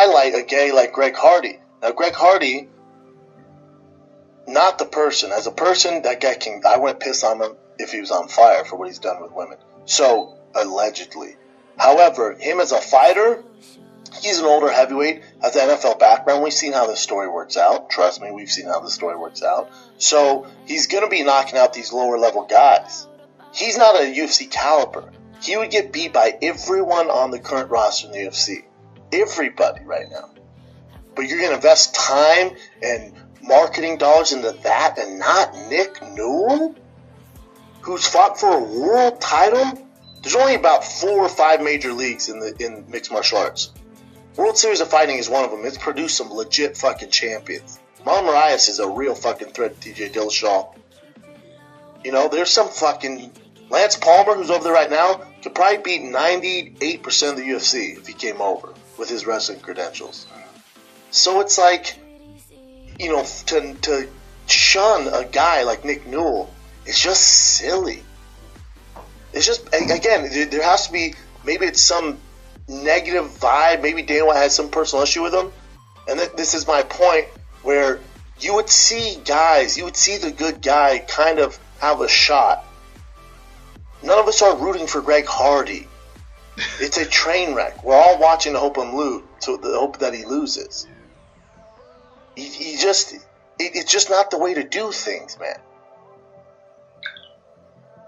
highlight a gay like Greg Hardy. Now, Greg Hardy, not the person. As a person, that guy can. I wouldn't piss on him if he was on fire for what he's done with women. So, allegedly. However, him as a fighter, he's an older heavyweight, has an NFL background. We've seen how this story works out. Trust me, we've seen how this story works out. So, he's going to be knocking out these lower level guys. He's not a UFC caliber. He would get beat by everyone on the current roster in the UFC. Everybody right now. But you're going to invest time and marketing dollars into that and not Nick Newell, who's fought for a world title? There's only about 4 or 5 major leagues in mixed martial arts. World Series of Fighting is one of them. It's produced some legit fucking champions. Marlon Moraes is a real fucking threat to TJ Dillashaw. You know, there's some fucking... Lance Palmer, who's over there right now, could probably beat 98% of the UFC if he came over with his wrestling credentials. So it's like, you know, to shun a guy like Nick Newell, it's just silly. It's just, again, there has to be, maybe it's some negative vibe, maybe Dana White has some personal issue with him, and this is my point, where you would see guys, you would see the good guy kind of have a shot. None of us are rooting for Greg Hardy. It's a train wreck. We're all watching to hope that he loses. It's just not the way to do things, man.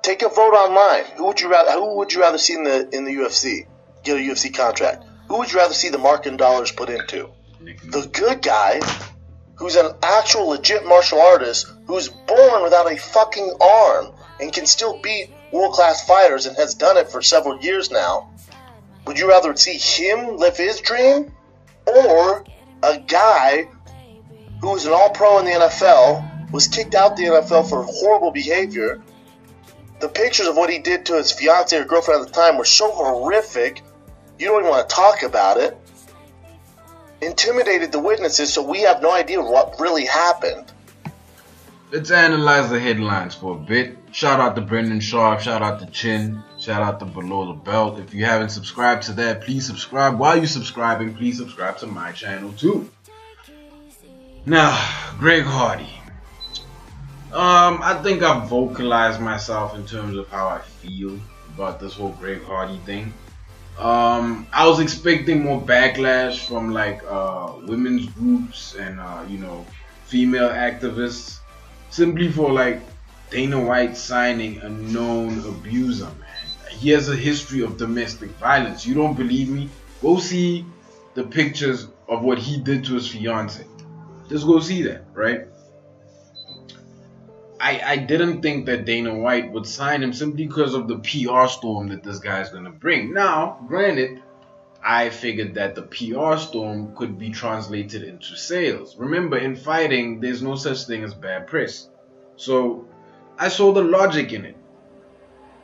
Take a vote online. Who would you rather see in the UFC get a UFC contract? Who would you rather see the marketing dollars put into? The good guy, who's an actual legit martial artist, who's born without a fucking arm and can still beat world-class fighters and has done it for several years now. Would you rather see him live his dream, or a guy who's an all-pro in the NFL, was kicked out the NFL for horrible behavior? The pictures of what he did to his fiancée or girlfriend at the time were so horrific, you don't even want to talk about it. Intimidated the witnesses, so we have no idea what really happened. Let's analyze the headlines for a bit. Shout out to Brendan Schaub, shout out to Chin, shout out to Below the Belt. If you haven't subscribed to that, please subscribe. While you're subscribing, please subscribe to my channel too. Now, Greg Hardy. I think I've vocalized myself in terms of how I feel about this whole Greg Hardy thing. I was expecting more backlash from like women's groups and you know, female activists, simply for like Dana White signing a known abuser, man. He has a history of domestic violence. You don't believe me? Go see the pictures of what he did to his fiance. Just go see that, right? I didn't think that Dana White would sign him simply because of the PR storm that this guy's going to bring. Now, granted, I figured that the PR storm could be translated into sales. Remember, in fighting, there's no such thing as bad press. So, I saw the logic in it.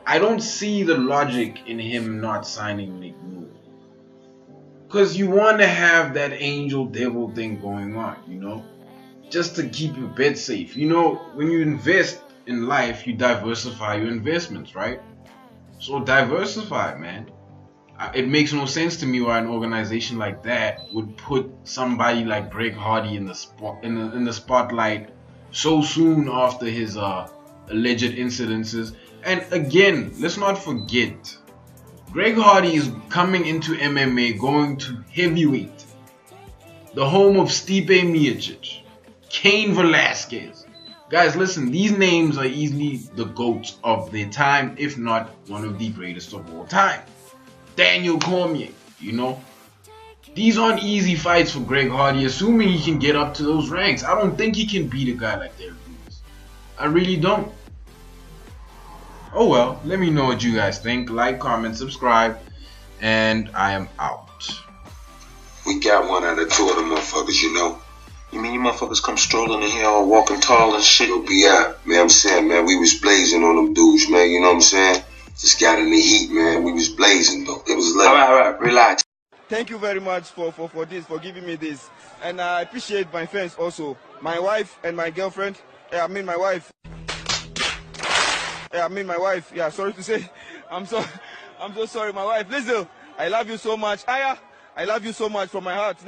I don't see the logic in him not signing Nick Newell. Because you want to have that angel devil thing going on, you know? Just to keep your bet safe. You know, when you invest in life, you diversify your investments, right? So diversify, man. It makes no sense to me why an organization like that would put somebody like Greg Hardy in the spotlight so soon after his alleged incidences. And again, let's not forget, Greg Hardy is coming into MMA, going to heavyweight, the home of Stipe Miocic, Cain Velasquez. Guys, listen, these names are easily the GOATs of their time, if not one of the greatest of all time. Daniel Cormier, you know. These aren't easy fights for Greg Hardy, assuming he can get up to those ranks. I don't think he can beat a guy like Derrick Lewis. I really don't. Oh well, let me know what you guys think. Like, comment, subscribe, and I am out. We got one out of two of them motherfuckers, you know. You mean you motherfuckers come strolling in here all walking tall and shit? You'll be out. Man, I'm saying, man, we was blazing on them dudes, man, you know what I'm saying? Just got in the heat, man. We was blazing, though. It was like, all right, relax. Thank you very much for this, for giving me this. And I appreciate my fans also. My wife and my girlfriend. Yeah, my wife. Yeah, sorry to say. I'm so sorry, my wife. Listen, I love you so much. Aya, I love you so much from my heart.